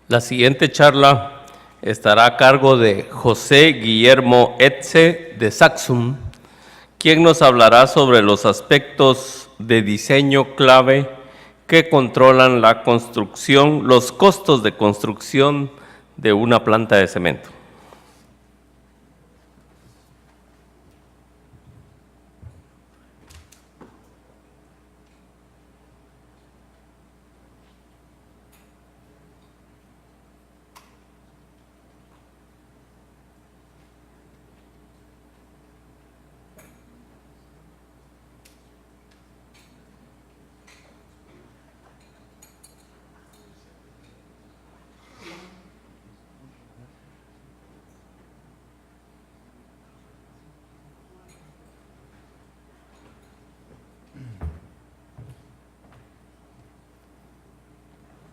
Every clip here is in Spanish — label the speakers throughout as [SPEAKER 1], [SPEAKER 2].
[SPEAKER 1] La siguiente charla estará a cargo de José Guillermo Etze de Saxum, quien nos hablará sobre los aspectos de diseño clave que controlan la construcción, los costos de construcción de una planta de cemento.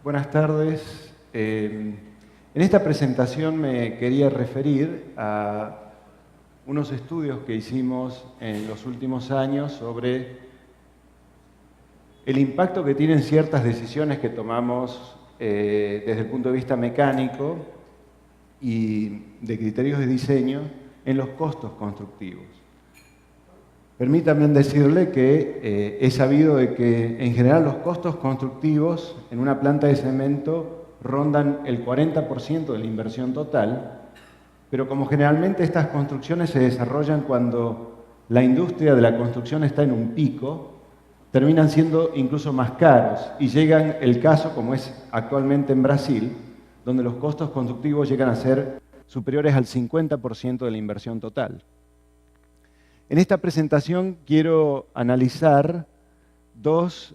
[SPEAKER 2] Buenas tardes. En esta presentación me quería referir a unos estudios que hicimos en los últimos años sobre el impacto que tienen ciertas decisiones que tomamos desde el punto de vista mecánico y de criterios de diseño en los costos constructivos. Permítanme decirle que he sabido de que en general los costos constructivos en una planta de cemento rondan el 40% de la inversión total, pero como generalmente estas construcciones se desarrollan cuando la industria de la construcción está en un pico, terminan siendo incluso más caros y llegan el caso, como es actualmente en Brasil, donde los costos constructivos llegan a ser superiores al 50% de la inversión total. En esta presentación quiero analizar dos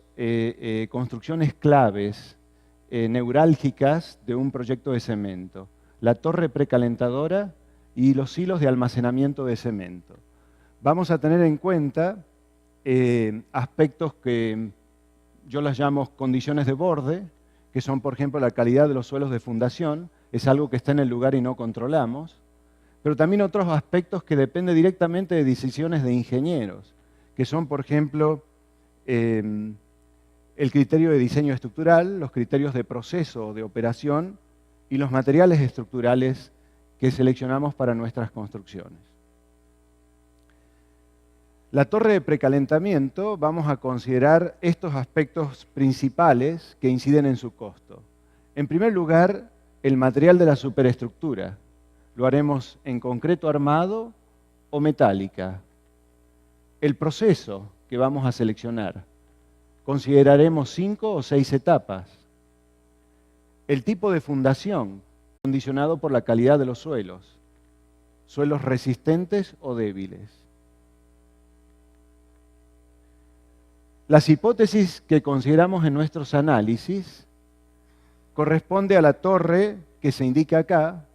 [SPEAKER 2] construcciones claves neurálgicas de un proyecto de cemento: la torre precalentadora y los hilos de almacenamiento de cemento. Vamos a tener en cuenta aspectos que yo las llamo condiciones de borde, que son, por ejemplo, la calidad de los suelos de fundación, es algo que está en el lugar y no controlamos, pero también otros aspectos que dependen directamente de decisiones de ingenieros, que son, por ejemplo, el criterio de diseño estructural, los criterios de proceso de operación y los materiales estructurales que seleccionamos para nuestras construcciones. La torre de precalentamiento, vamos a considerar estos aspectos principales que inciden en su costo. En primer lugar, el material de la superestructura. Lo haremos en concreto armado o metálica. El proceso que vamos a seleccionar. Consideraremos 5 o 6 etapas. El tipo de fundación, condicionado por la calidad de los suelos. Suelos resistentes o débiles. Las hipótesis que consideramos en nuestros análisis corresponde a la torre que se indica acá.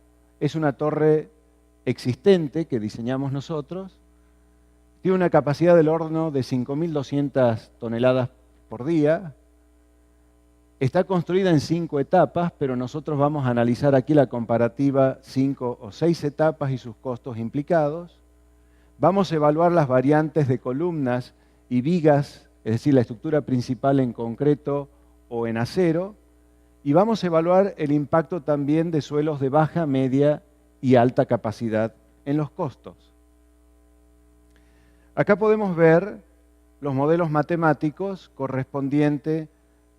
[SPEAKER 2] Es una torre existente que diseñamos nosotros. Tiene una capacidad del horno de 5.200 toneladas por día. Está construida en 5 etapas, pero nosotros vamos a analizar aquí la comparativa 5 o 6 etapas y sus costos implicados. Vamos a evaluar las variantes de columnas y vigas, es decir, la estructura principal en concreto o en acero. Y vamos a evaluar el impacto también de suelos de baja, media y alta capacidad en los costos. Acá podemos ver los modelos matemáticos correspondientes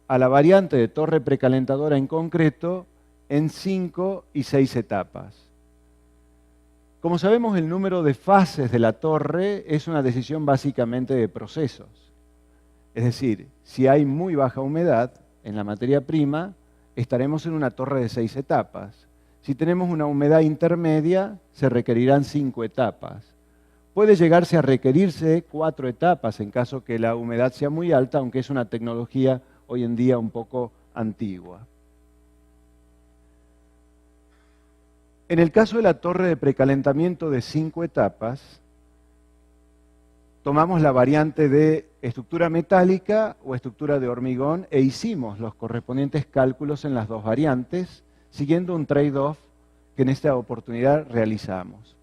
[SPEAKER 2] a la variante de torre precalentadora en concreto en 5 y 6 etapas. Como sabemos, el número de fases de la torre es una decisión básicamente de procesos. Es decir, si hay muy baja humedad en la materia prima, estaremos en una torre de 6 etapas. Si tenemos una humedad intermedia, se requerirán 5 etapas. Puede llegarse a requerirse 4 etapas en caso que la humedad sea muy alta, aunque es una tecnología hoy en día un poco antigua. En el caso de la torre de precalentamiento de 5 etapas, tomamos la variante de estructura metálica o estructura de hormigón e hicimos los correspondientes cálculos en las dos variantes, siguiendo un trade-off que en esta oportunidad realizamos.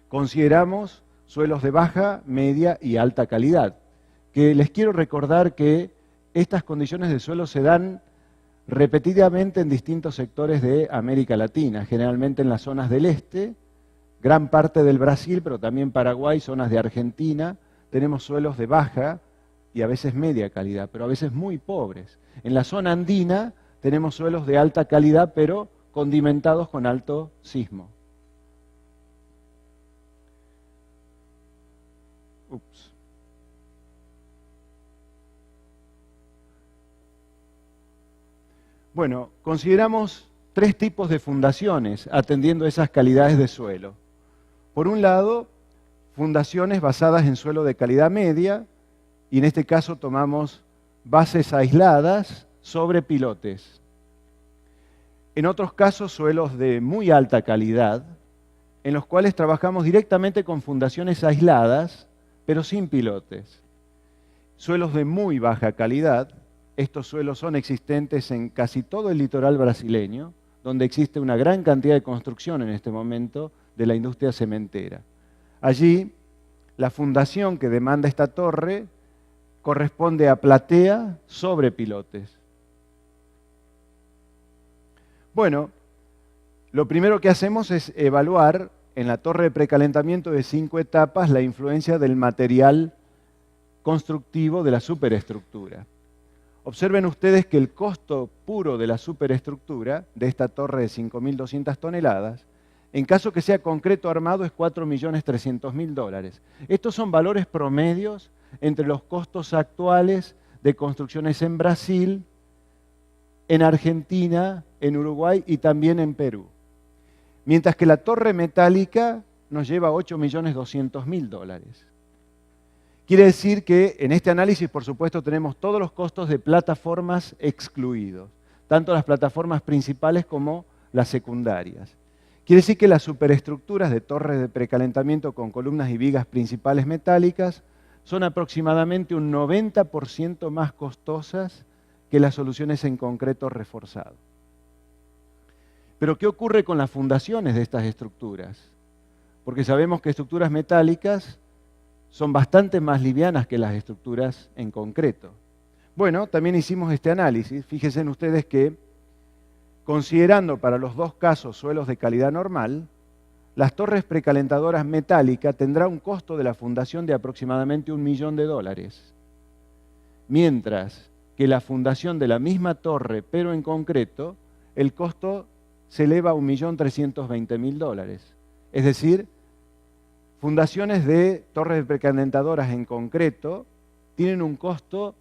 [SPEAKER 2] Consideramos suelos de baja, media y alta calidad, que les quiero recordar que estas condiciones de suelo se dan repetidamente en distintos sectores de América Latina, generalmente en las zonas del este, gran parte del Brasil, pero también Paraguay, zonas de Argentina. Tenemos suelos de baja y a veces media calidad, pero a veces muy pobres. En la zona andina tenemos suelos de alta calidad, pero condimentados con alto sismo. Ups. Bueno, consideramos tres tipos de fundaciones atendiendo esas calidades de suelo. Por un lado, fundaciones basadas en suelo de calidad media, y en este caso tomamos bases aisladas sobre pilotes. En otros casos, suelos de muy alta calidad, en los cuales trabajamos directamente con fundaciones aisladas, pero sin pilotes. Suelos de muy baja calidad, estos suelos son existentes en casi todo el litoral brasileño, donde existe una gran cantidad de construcción en este momento de la industria cementera. Allí, la fundación que demanda esta torre corresponde a platea sobre pilotes. Bueno, lo primero que hacemos es evaluar en la torre de precalentamiento de 5 etapas la influencia del material constructivo de la superestructura. Observen ustedes que el costo puro de la superestructura, de esta torre de 5.200 toneladas, en caso que sea concreto armado es $4.300.000. Estos son valores promedios entre los costos actuales de construcciones en Brasil, en Argentina, en Uruguay y también en Perú. Mientras que la torre metálica nos lleva $8.200.000. Quiere decir que en este análisis, por supuesto, tenemos todos los costos de plataformas excluidos, tanto las plataformas principales como las secundarias. Quiere decir que las superestructuras de torres de precalentamiento con columnas y vigas principales metálicas son aproximadamente un 90% más costosas que las soluciones en concreto reforzado. Pero ¿qué ocurre con las fundaciones de estas estructuras? Porque sabemos que estructuras metálicas son bastante más livianas que las estructuras en concreto. Bueno, también hicimos este análisis. Fíjense en ustedes que, considerando para los dos casos suelos de calidad normal, las torres precalentadoras metálicas tendrán un costo de la fundación de aproximadamente $1 millón, mientras que la fundación de la misma torre, pero en concreto, el costo se eleva a $1.320.000. Es decir, fundaciones de torres precalentadoras en concreto tienen un costo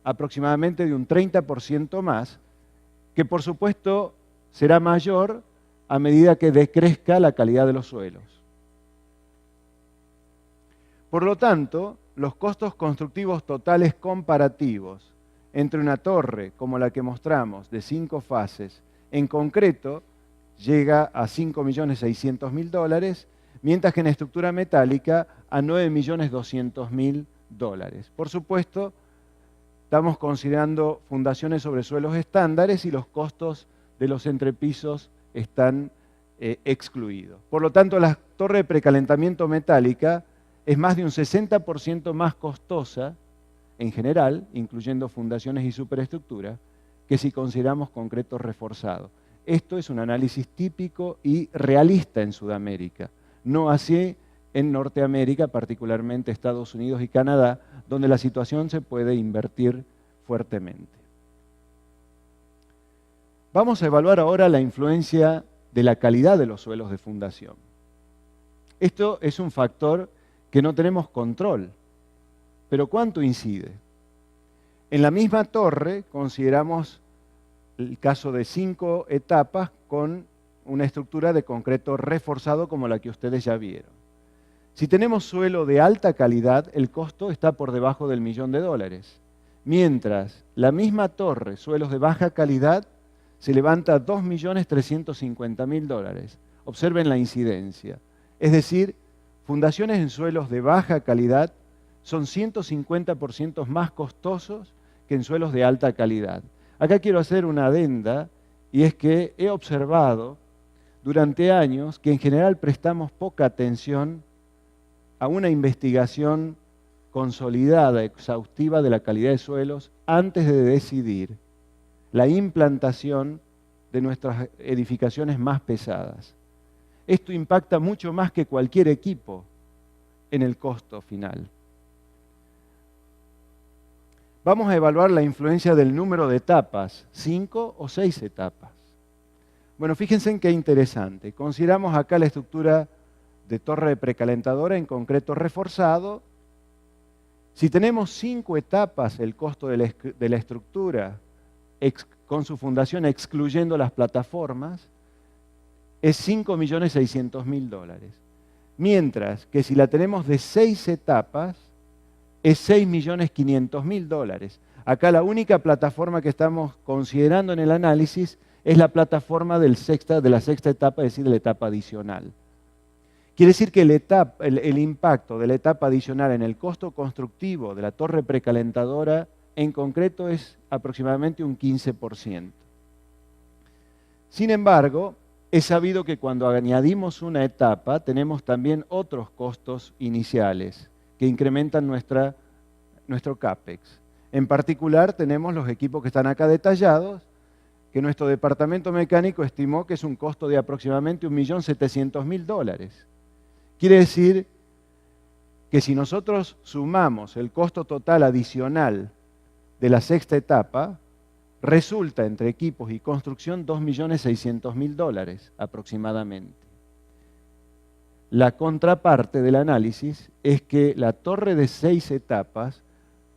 [SPEAKER 2] aproximadamente de un 30% más, que por supuesto será mayor a medida que decrezca la calidad de los suelos. Por lo tanto, los costos constructivos totales comparativos entre una torre como la que mostramos de 5 fases en concreto llega a $5.600.000, mientras que en estructura metálica a $9.200.000. Por supuesto, estamos considerando fundaciones sobre suelos estándares y los costos de los entrepisos están excluidos. Por lo tanto, la torre de precalentamiento metálica es más de un 60% más costosa en general, incluyendo fundaciones y superestructuras, que si consideramos concreto reforzado. Esto es un análisis típico y realista en Sudamérica. No así en Norteamérica, particularmente Estados Unidos y Canadá, donde la situación se puede invertir fuertemente. Vamos a evaluar ahora la influencia de la calidad de los suelos de fundación. Esto es un factor que no tenemos control, pero ¿cuánto incide? En la misma torre consideramos el caso de 5 etapas con una estructura de concreto reforzado como la que ustedes ya vieron. Si tenemos suelo de alta calidad, el costo está por debajo del $1 millón, mientras la misma torre, suelos de baja calidad, se levanta a $2.350.000. Observen la incidencia. Es decir, fundaciones en suelos de baja calidad son 150% más costosos que en suelos de alta calidad. Acá quiero hacer una adenda, y es que he observado durante años que en general prestamos poca atención a una investigación consolidada, exhaustiva de la calidad de suelos antes de decidir la implantación de nuestras edificaciones más pesadas. Esto impacta mucho más que cualquier equipo en el costo final. Vamos a evaluar la influencia del número de etapas, 5 o 6 etapas. Bueno, fíjense en qué interesante. Consideramos acá la estructura de torre precalentadora en concreto reforzado. Si tenemos 5 etapas, el costo de la estructura con su fundación excluyendo las plataformas, es $5.600.000. Mientras que si la tenemos de 6 etapas, es $6.500.000. Acá la única plataforma que estamos considerando en el análisis es la plataforma de la sexta etapa, es decir, de la etapa adicional. Quiere decir que el impacto de la etapa adicional en el costo constructivo de la torre precalentadora en concreto es aproximadamente un 15%. Sin embargo, es sabido que cuando añadimos una etapa tenemos también otros costos iniciales que incrementan nuestro CAPEX. En particular tenemos los equipos que están acá detallados, que nuestro departamento mecánico estimó que es un costo de aproximadamente $1.700.000. Quiere decir que si nosotros sumamos el costo total adicional de la sexta etapa, resulta entre equipos y construcción $2.600.000 aproximadamente. La contraparte del análisis es que la torre de 6 etapas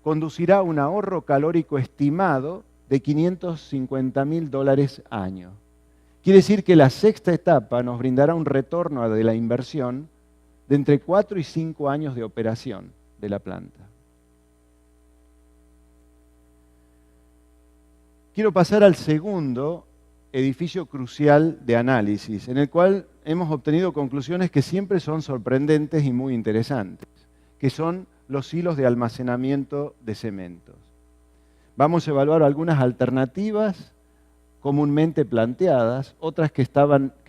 [SPEAKER 2] conducirá a un ahorro calórico estimado de $550.000 año. Quiere decir que la sexta etapa nos brindará un retorno de la inversión de entre 4 y 5 años de operación de la planta. Quiero pasar al segundo edificio crucial de análisis, en el cual hemos obtenido conclusiones que siempre son sorprendentes y muy interesantes, que son los hilos de almacenamiento de cementos. Vamos a evaluar algunas alternativas comúnmente planteadas, otras que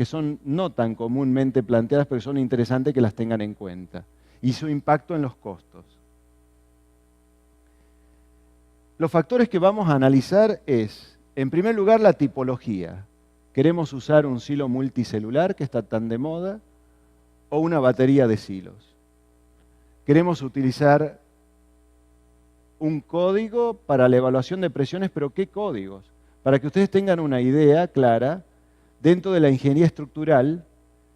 [SPEAKER 2] son no tan comúnmente planteadas, pero son interesantes que las tengan en cuenta, y su impacto en los costos. Los factores que vamos a analizar es, en primer lugar, la tipología. ¿Queremos usar un silo multicelular que está tan de moda o una batería de silos? ¿Queremos utilizar un código para la evaluación de presiones, pero qué códigos? Para que ustedes tengan una idea clara, dentro de la ingeniería estructural,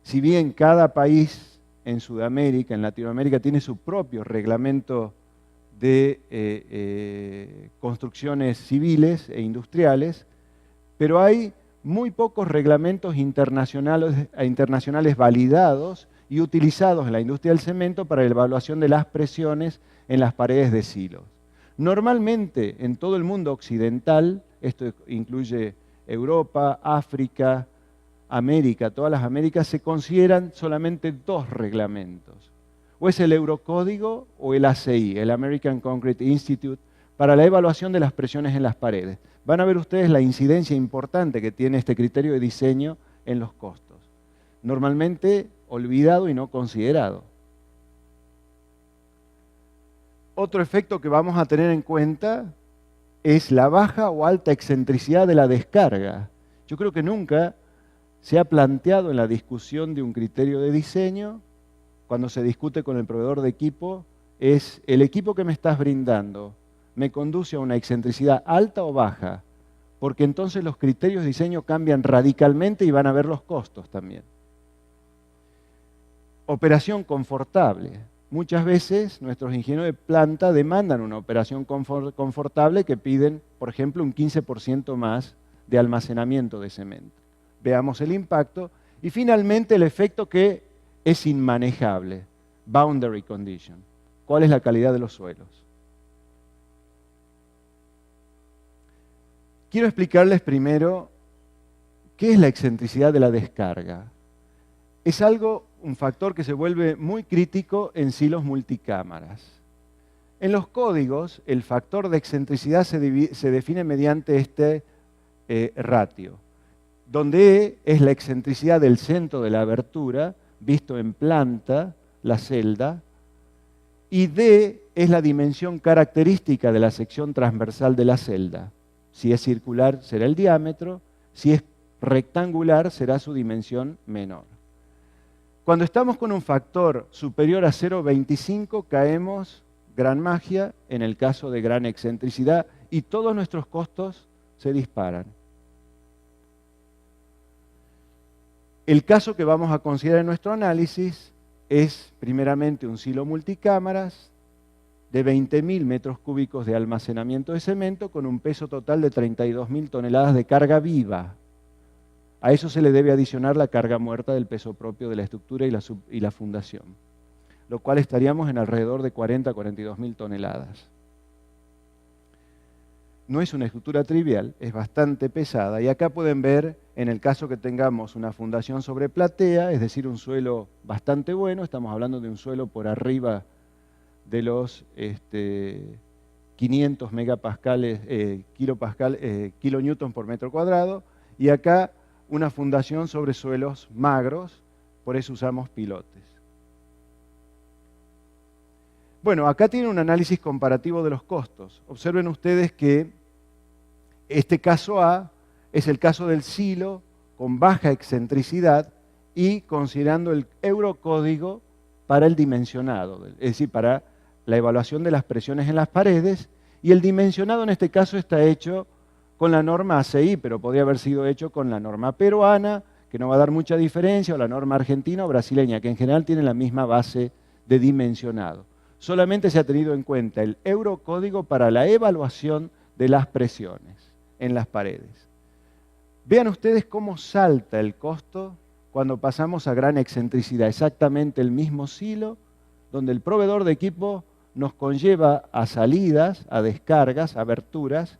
[SPEAKER 2] si bien cada país en Sudamérica, en Latinoamérica, tiene su propio reglamento de construcciones civiles e industriales, pero hay muy pocos reglamentos internacionales validados y utilizados en la industria del cemento para la evaluación de las presiones en las paredes de silos. Normalmente, en todo el mundo occidental, esto incluye Europa, África, América, todas las Américas, se consideran solamente 2 reglamentos. O es el Eurocódigo o el ACI, el American Concrete Institute, para la evaluación de las presiones en las paredes. Van a ver ustedes la incidencia importante que tiene este criterio de diseño en los costos. Normalmente olvidado y no considerado. Otro efecto que vamos a tener en cuenta es la baja o alta excentricidad de la descarga. Yo creo que nunca se ha planteado en la discusión de un criterio de diseño, cuando se discute con el proveedor de equipo, es el equipo que me estás brindando, ¿me conduce a una excentricidad alta o baja? Porque entonces los criterios de diseño cambian radicalmente y van a ver los costos también. Operación confortable. Muchas veces nuestros ingenieros de planta demandan una operación confortable que piden, por ejemplo, un 15% más de almacenamiento de cemento. Veamos el impacto. Y finalmente el efecto que es inmanejable, boundary condition. ¿Cuál es la calidad de los suelos? Quiero explicarles primero qué es la excentricidad de la descarga. Es un factor que se vuelve muy crítico en silos multicámaras. En los códigos, el factor de excentricidad se define mediante este ratio, donde E es la excentricidad del centro de la abertura, visto en planta, la celda, y D es la dimensión característica de la sección transversal de la celda, Si es circular, será el diámetro. Si es rectangular, será su dimensión menor. Cuando estamos con un factor superior a 0,25, caemos, gran magia, en el caso de gran excentricidad, y todos nuestros costos se disparan. El caso que vamos a considerar en nuestro análisis es, primeramente, un silo multicámaras de 20.000 metros cúbicos de almacenamiento de cemento con un peso total de 32.000 toneladas de carga viva. A eso se le debe adicionar la carga muerta del peso propio de la estructura y la fundación, lo cual estaríamos en alrededor de 40 a 42.000 toneladas. No es una estructura trivial, es bastante pesada, y acá pueden ver, en el caso que tengamos una fundación sobre platea, es decir, un suelo bastante bueno, estamos hablando de un suelo por arriba de los 500 megapascales, kilonewtons por metro cuadrado, y acá una fundación sobre suelos magros, por eso usamos pilotes. Bueno, acá tienen un análisis comparativo de los costos. Observen ustedes que este caso A es el caso del silo con baja excentricidad y considerando el eurocódigo para el dimensionado, es decir, para la evaluación de las presiones en las paredes, y el dimensionado en este caso está hecho con la norma ACI, pero podría haber sido hecho con la norma peruana, que no va a dar mucha diferencia, o la norma argentina o brasileña, que en general tienen la misma base de dimensionado. Solamente se ha tenido en cuenta el eurocódigo para la evaluación de las presiones en las paredes. Vean ustedes cómo salta el costo cuando pasamos a gran excentricidad. Exactamente el mismo silo, donde el proveedor de equipo nos conlleva a salidas, a descargas, a aberturas,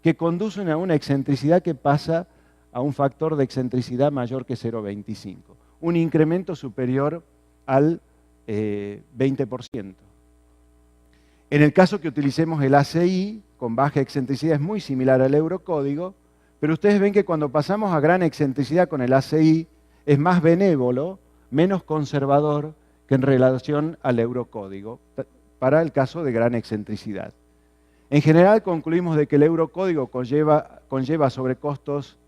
[SPEAKER 2] que conducen a una excentricidad que pasa a un factor de excentricidad mayor que 0,25. Un incremento superior al 20%. En el caso que utilicemos el ACI, con baja excentricidad, es muy similar al eurocódigo, pero ustedes ven que cuando pasamos a gran excentricidad con el ACI, es más benévolo, menos conservador que en relación al eurocódigo, para el caso de gran excentricidad. En general concluimos de que el eurocódigo conlleva sobrecostos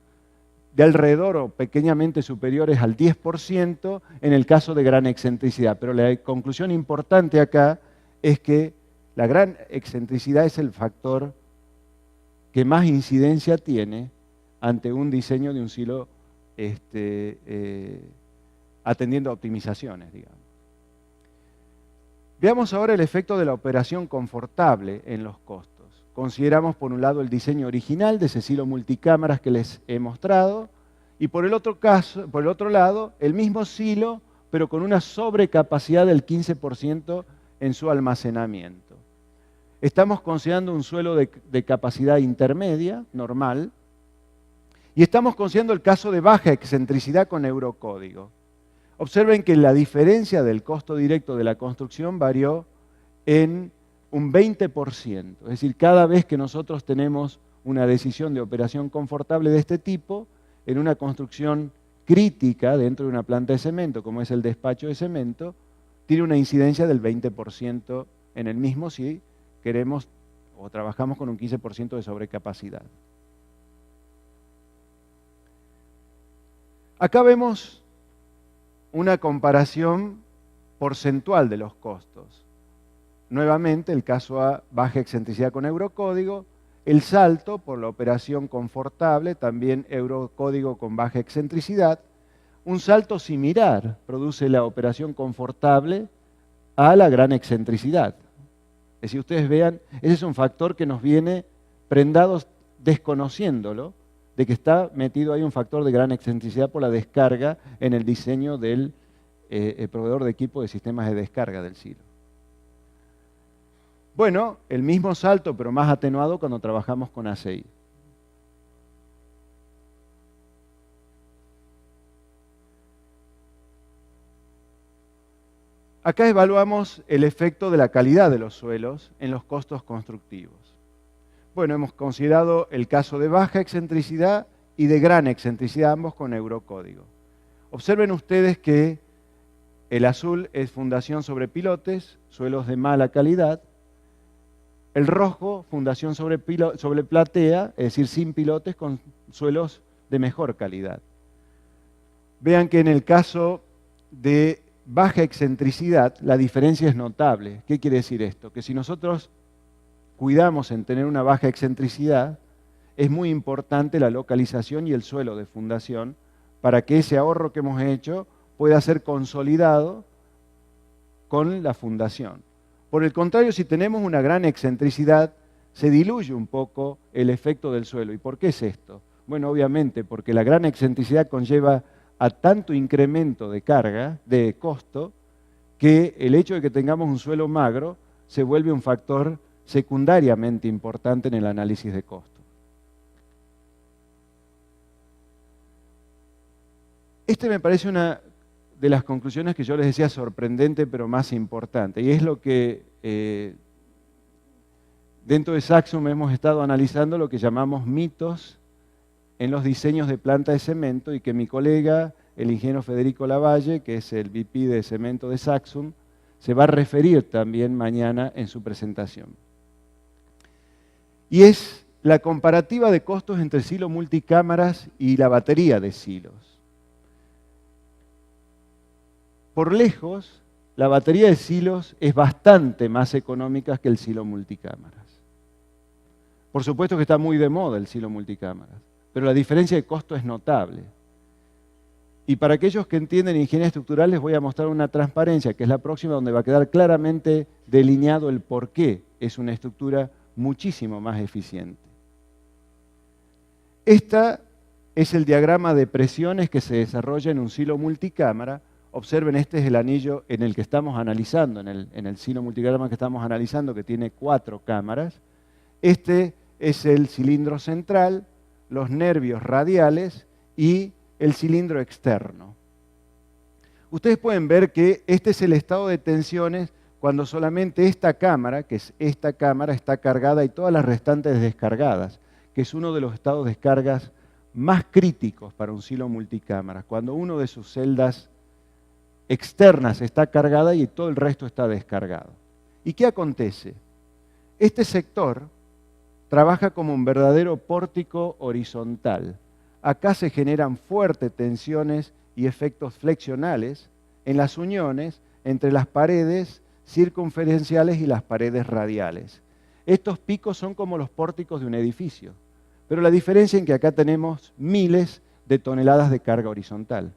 [SPEAKER 2] de alrededor o pequeñamente superiores al 10% en el caso de gran excentricidad. Pero la conclusión importante acá es que la gran excentricidad es el factor que más incidencia tiene ante un diseño de un silo atendiendo a optimizaciones, digamos. Veamos ahora el efecto de la operación confortable en los costos. Consideramos por un lado el diseño original de ese silo multicámaras que les he mostrado y por el otro lado el mismo silo pero con una sobrecapacidad del 15% en su almacenamiento. Estamos considerando un suelo de capacidad intermedia, normal, y estamos considerando el caso de baja excentricidad con eurocódigo. Observen que la diferencia del costo directo de la construcción varió en un 20%. Es decir, cada vez que nosotros tenemos una decisión de operación confortable de este tipo, en una construcción crítica dentro de una planta de cemento, como es el despacho de cemento, tiene una incidencia del 20% en el mismo si queremos o trabajamos con un 15% de sobrecapacidad. Acá vemos una comparación porcentual de los costos. Nuevamente, el caso A, baja excentricidad con eurocódigo, el salto por la operación confortable, también eurocódigo con baja excentricidad. Un salto similar produce la operación confortable a la gran excentricidad. Es decir, ustedes vean, ese es un factor que nos viene prendados desconociéndolo, de que está metido ahí un factor de gran excentricidad por la descarga en el diseño del proveedor de equipo de sistemas de descarga del silo. Bueno, el mismo salto, pero más atenuado cuando trabajamos con ACI. Acá evaluamos el efecto de la calidad de los suelos en los costos constructivos. Bueno, hemos considerado el caso de baja excentricidad y de gran excentricidad, ambos con eurocódigo. Observen ustedes que el azul es fundación sobre pilotes, suelos de mala calidad. El rojo, fundación sobre platea, es decir, sin pilotes, con suelos de mejor calidad. Vean que en el caso de baja excentricidad, la diferencia es notable. ¿Qué quiere decir esto? Que si nosotros cuidamos en tener una baja excentricidad, es muy importante la localización y el suelo de fundación para que ese ahorro que hemos hecho pueda ser consolidado con la fundación. Por el contrario, si tenemos una gran excentricidad, se diluye un poco el efecto del suelo. ¿Y por qué es esto? Bueno, obviamente, porque la gran excentricidad conlleva a tanto incremento de carga, de costo, que el hecho de que tengamos un suelo magro se vuelve un factor secundariamente importante en el análisis de costo. Este me parece una de las conclusiones que yo les decía sorprendente, pero más importante, y es lo que dentro de Saxum hemos estado analizando, lo que llamamos mitos en los diseños de planta de cemento, y que mi colega, el ingeniero Federico Lavalle, que es el VP de cemento de Saxum, se va a referir también mañana en su presentación. Y es la comparativa de costos entre silo multicámaras y la batería de silos. Por lejos, la batería de silos es bastante más económica que el silo multicámaras. Por supuesto que está muy de moda el silo multicámaras, pero la diferencia de costo es notable. Y para aquellos que entienden ingeniería estructural les voy a mostrar una transparencia, que es la próxima, donde va a quedar claramente delineado el por qué es una estructura muchísimo más eficiente. Este es el diagrama de presiones que se desarrolla en un silo multicámara. Observen, este es el anillo en el que estamos analizando, en el silo multicámara que estamos analizando, que tiene 4 cámaras. Este es el cilindro central, los nervios radiales y el cilindro externo. Ustedes pueden ver que este es el estado de tensiones cuando solamente esta cámara, que es esta cámara, está cargada y todas las restantes descargadas, que es uno de los estados de descargas más críticos para un silo multicámara, cuando uno de sus celdas externas está cargada y todo el resto está descargado. ¿Y qué acontece? Este sector trabaja como un verdadero pórtico horizontal. Acá se generan fuertes tensiones y efectos flexionales en las uniones entre las paredes circunferenciales y las paredes radiales. Estos picos son como los pórticos de un edificio, pero la diferencia es que acá tenemos miles de toneladas de carga horizontal,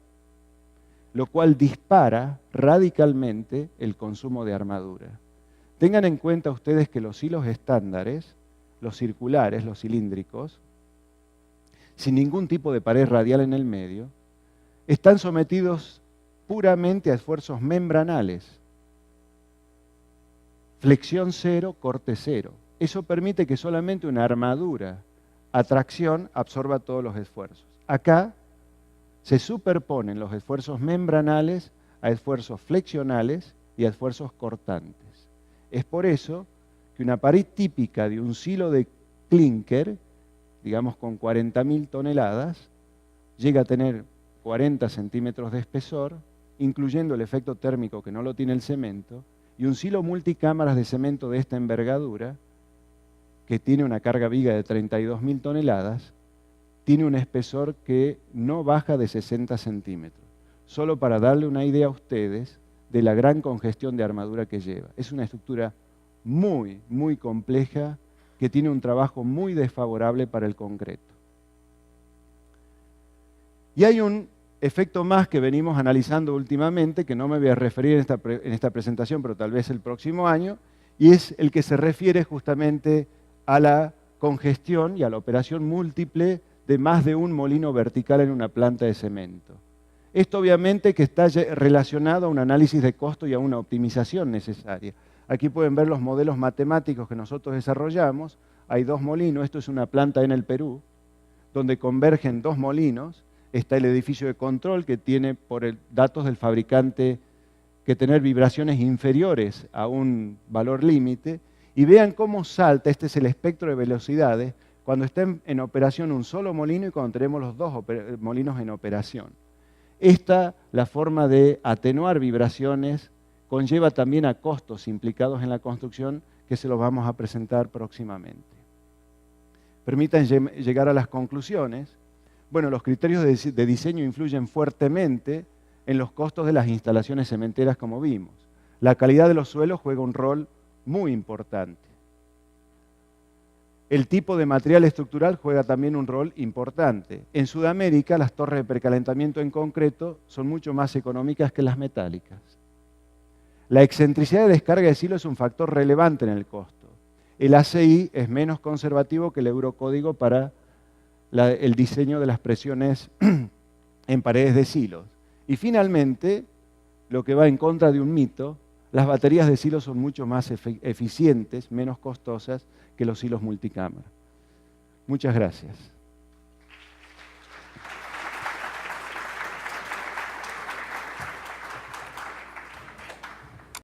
[SPEAKER 2] lo cual dispara radicalmente el consumo de armadura. Tengan en cuenta ustedes que los hilos estándares, los circulares, los cilíndricos, sin ningún tipo de pared radial en el medio, están sometidos puramente a esfuerzos membranales. Flexión cero, corte cero. Eso permite que solamente una armadura a tracción absorba todos los esfuerzos. Acá se superponen los esfuerzos membranales a esfuerzos flexionales y a esfuerzos cortantes. Es por eso que una pared típica de un silo de clinker, digamos con 40.000 toneladas, llega a tener 40 centímetros de espesor, incluyendo el efecto térmico que no lo tiene el cemento, y un silo multicámaras de cemento de esta envergadura, que tiene una carga viga de 32.000 toneladas, tiene un espesor que no baja de 60 centímetros. Solo para darle una idea a ustedes de la gran congestión de armadura que lleva. Es una estructura muy, muy compleja que tiene un trabajo muy desfavorable para el concreto. Y hay un efecto más que venimos analizando últimamente, que no me voy a referir en esta presentación, pero tal vez el próximo año, y es el que se refiere justamente a la congestión y a la operación múltiple de más de un molino vertical en una planta de cemento. Esto obviamente que está relacionado a un análisis de costo y a una optimización necesaria. Aquí pueden ver los modelos matemáticos que nosotros desarrollamos. Hay 2 molinos, esto es una planta en el Perú, donde convergen 2 molinos. Está el edificio de control que tiene por datos del fabricante que tener vibraciones inferiores a un valor límite. Y vean cómo salta, este es el espectro de velocidades, cuando está en operación un solo molino y cuando tenemos los 2 molinos en operación. La forma de atenuar vibraciones conlleva también a costos implicados en la construcción que se los vamos a presentar próximamente. Permitan llegar a las conclusiones. Bueno, los criterios de diseño influyen fuertemente en los costos de las instalaciones cementeras, como vimos. La calidad de los suelos juega un rol muy importante. El tipo de material estructural juega también un rol importante. En Sudamérica, las torres de precalentamiento en concreto son mucho más económicas que las metálicas. La excentricidad de descarga de silo es un factor relevante en el costo. El ACI es menos conservativo que el Eurocódigo para el diseño de las presiones en paredes de silos. Y finalmente, lo que va en contra de un mito, las baterías de silos son mucho más eficientes, menos costosas que los silos multicámara. Muchas gracias.